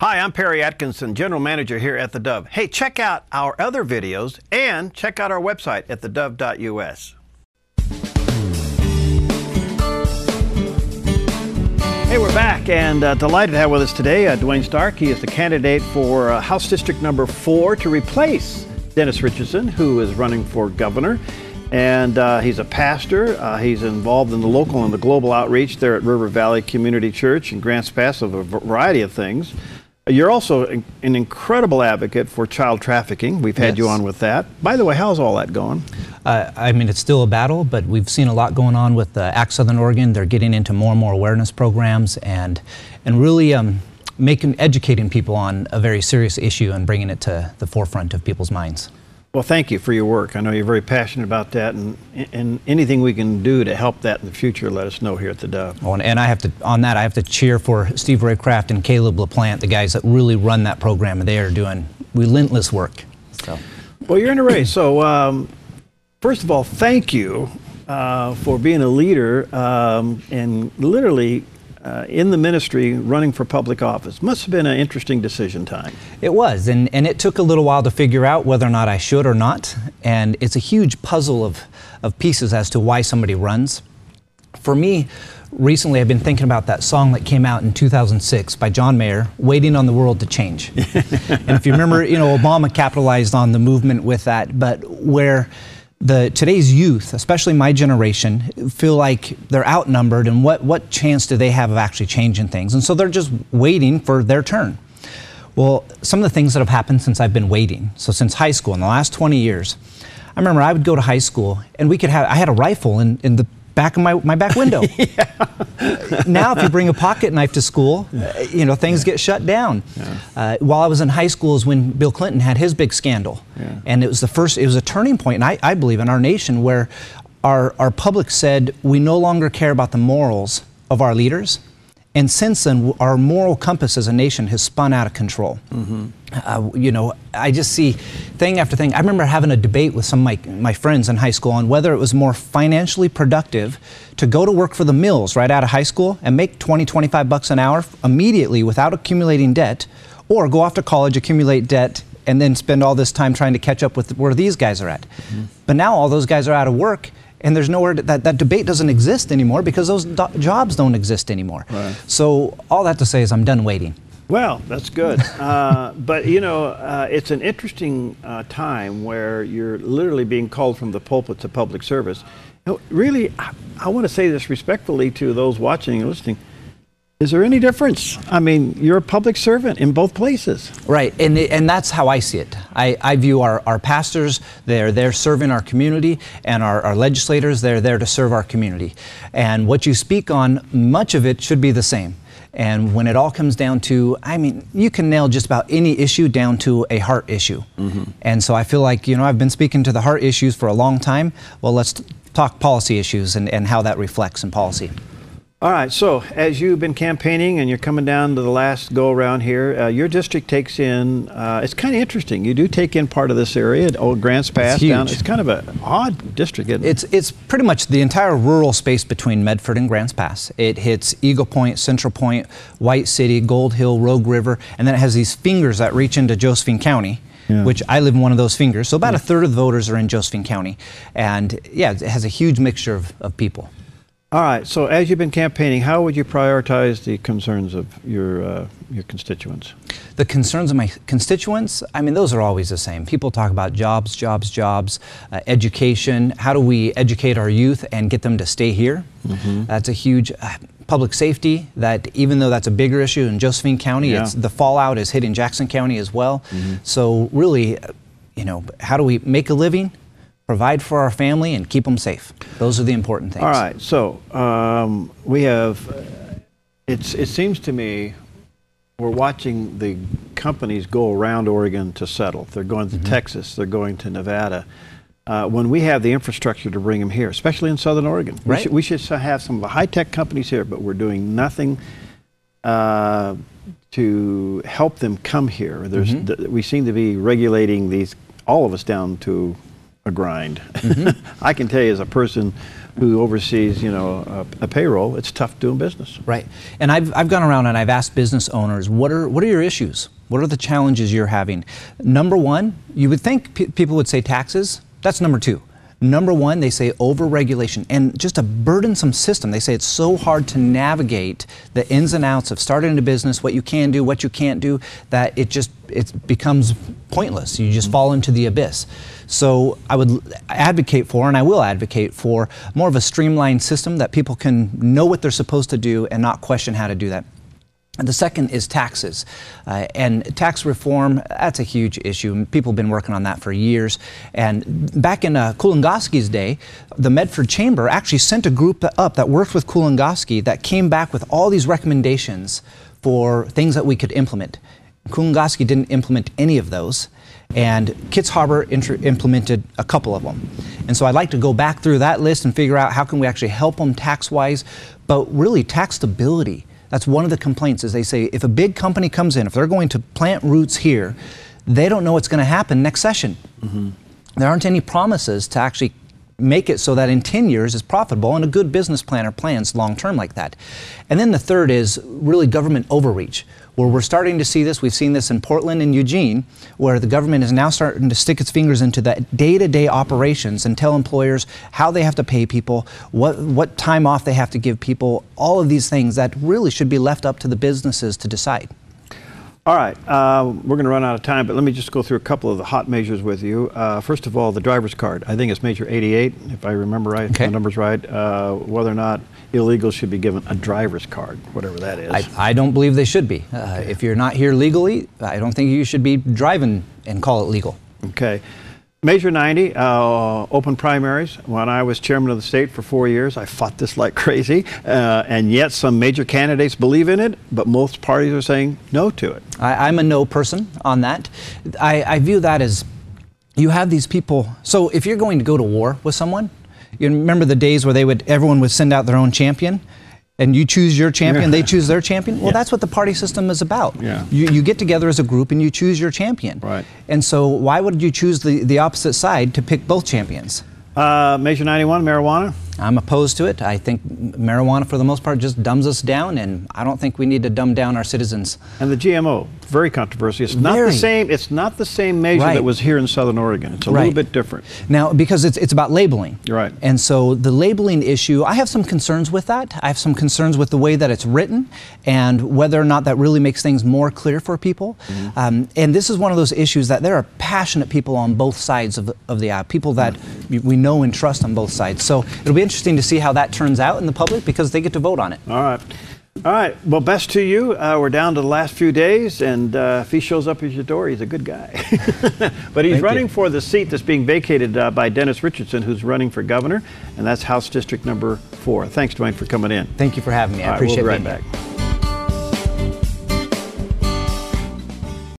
Hi, I'm Perry Atkinson, General Manager here at theDove. Hey, check out our other videos and check out our website at thedove.us. Hey, we're back and delighted to have with us today Duane Stark. He is the candidate for House District number 4 to replace Dennis Richardson, who is running for governor. And he's a pastor. He's involved in the local and the global outreach there at River Valley Community Church in Grants Pass of a variety of things. You're also an incredible advocate for child trafficking. We've had you on with that. By the way, how's all that going? I mean, it's still a battle, but we've seen a lot going on with ACT Southern Oregon. They're getting into more and more awareness programs and really educating people on a very serious issue and bringing it to the forefront of people's minds. Well, thank you for your work. I know you're very passionate about that, and anything we can do to help that in the future, let us know here at theDove. Oh, and I have to cheer for Steve Raycraft and Caleb LaPlante, the guys that really run that program, and they are doing relentless work. So, well, you're in a race. So, first of all, thank you for being a leader and literally in the ministry running for public office. Must have been an interesting decision time. It was, and it took a little while to figure out whether or not I should or not, and it's a huge puzzle of pieces as to why somebody runs. For me, recently I've been thinking about that song that came out in 2006 by John Mayer, Waiting on the World to Change. And if you remember, Obama capitalized on the movement with that, but where today's youth, especially my generation, feel like they're outnumbered, and what chance do they have of actually changing things? And so they're just waiting for their turn. Well, some of the things that have happened since I've been waiting, so since high school, in the last 20 years, I remember I would go to high school and I had a rifle in the back of my back window. Now, if you bring a pocket knife to school, things get shut down. While I was in high school is when Bill Clinton had his big scandal. And it was a turning point, and I believe, in our nation where our public said, we no longer care about the morals of our leaders. And since then, our moral compass as a nation has spun out of control. I just see thing after thing. I remember having a debate with some of my friends in high school on whether it was more financially productive to go to work for the mills right out of high school and make 20, 25 bucks an hour immediately without accumulating debt, or go off to college, accumulate debt, and then spend all this time trying to catch up with where these guys are at. But now all those guys are out of work, and there's nowhere that debate doesn't exist anymore because those jobs don't exist anymore. So all that to say is I'm done waiting. Well, that's good. But it's an interesting time where you're literally being called from the pulpit to public service. Really, I want to say this respectfully to those watching and listening. Is there any difference? I mean, you're a public servant in both places. Right, and that's how I see it. I view our pastors, they're there serving our community, and our legislators, they're there to serve our community. And what you speak on, much of it should be the same. And when it all comes down to, I mean, you can nail just about any issue down to a heart issue. And so I feel like, I've been speaking to the heart issues for a long time. Well, let's talk policy issues and how that reflects in policy. All right, so as you've been campaigning and you're coming down to the last go around here, your district takes in, it's kind of interesting, you do take in part of this area, Old Grants Pass down. It's kind of an odd district, isn't it? It's pretty much the entire rural space between Medford and Grants Pass. It hits Eagle Point, Central Point, White City, Gold Hill, Rogue River, and then it has these fingers that reach into Josephine County. Which I live in one of those fingers. So about a third of the voters are in Josephine County. And yeah, it has a huge mixture of people. All right, so as you've been campaigning, how would you prioritize the concerns of your constituents? The concerns of my constituents, I mean, those are always the same. People talk about jobs, education. How do we educate our youth and get them to stay here? That's a huge public safety, that even though that's a bigger issue in Josephine County, the fallout is hitting Jackson County as well. So really, how do we make a living, provide for our family, and keep them safe? Those are the important things. All right, so we have, it seems to me, we're watching the companies go around Oregon to settle. They're going to Texas, they're going to Nevada. When we have the infrastructure to bring them here, especially in Southern Oregon. We should have some of the high-tech companies here, but we're doing nothing to help them come here. We seem to be regulating all of us down to a grind. I can tell you, as a person who oversees, a payroll, it's tough doing business. Right. And I've gone around and I've asked business owners, what are your issues? What are the challenges you're having? Number one, you would think people would say taxes. That's number two. Number one, they say over-regulation and just a burdensome system. They say it's so hard to navigate the ins and outs of starting a business, what you can do, what you can't do, that it becomes pointless. You just fall into the abyss. So I would advocate for, and I will advocate for, more of a streamlined system that people can know what they're supposed to do and not question how to do that. And the second is taxes. And tax reform, that's a huge issue. People have been working on that for years. And back in Kulingoski's day, the Medford Chamber actually sent a group up that worked with Kulingoski that came back with all these recommendations for things that we could implement. Kulingoski didn't implement any of those, and Kitts Harbor implemented a couple of them. And so I'd like to go back through that list and figure out how can we actually help them tax-wise, but really tax stability. That's one of the complaints, is they say if a big company comes in, if they're going to plant roots here, they don't know what's going to happen next session. There aren't any promises to actually make it so that in 10 years it's profitable, and a good business planner plans long-term like that. And then the third is really government overreach, where we're starting to see this. We've seen this in Portland and Eugene, where the government is now starting to stick its fingers into the day-to-day operations and tell employers how they have to pay people, what time off they have to give people, all of these things that really should be left up to the businesses to decide. All right, we're going to run out of time, but let me just go through a couple of the hot measures with you. First of all, the driver's card. I think it's Measure 88, if I remember right, the number's right, whether or not illegals should be given a driver's card, whatever that is. I don't believe they should be. If you're not here legally, I don't think you should be driving and call it legal. Okay. Measure 90, open primaries. When I was chairman of the state for 4 years, I fought this like crazy, and yet some major candidates believe in it, but most parties are saying no to it. I'm a no person on that. I view that as, you have these people, so if you're going to go to war with someone, you remember the days where everyone would send out their own champion? And you choose your champion, they choose their champion? Well, that's what the party system is about. You get together as a group and you choose your champion. Right. And so why would you choose the opposite side to pick both champions? Measure 91, marijuana. I'm opposed to it. I think marijuana, for the most part, just dumbs us down, and I don't think we need to dumb down our citizens. And the GMO, very controversial. It's not the same. It's not the same measure that was here in Southern Oregon. It's a little bit different. Now, because it's about labeling. Right. And so the labeling issue, I have some concerns with that. I have some concerns with the way that it's written and whether or not that really makes things more clear for people. And this is one of those issues that there are passionate people on both sides of the aisle, people that we know and trust on both sides. So it'll be interesting to see how that turns out in the public, because they get to vote on it. All right. All right. Well, best to you. We're down to the last few days, and if he shows up at your door, he's a good guy. But he's running for the seat that's being vacated by Dennis Richardson, who's running for governor, and that's House District number 4. Thanks, Duane, for coming in. Thank you for having me. I appreciate being being here.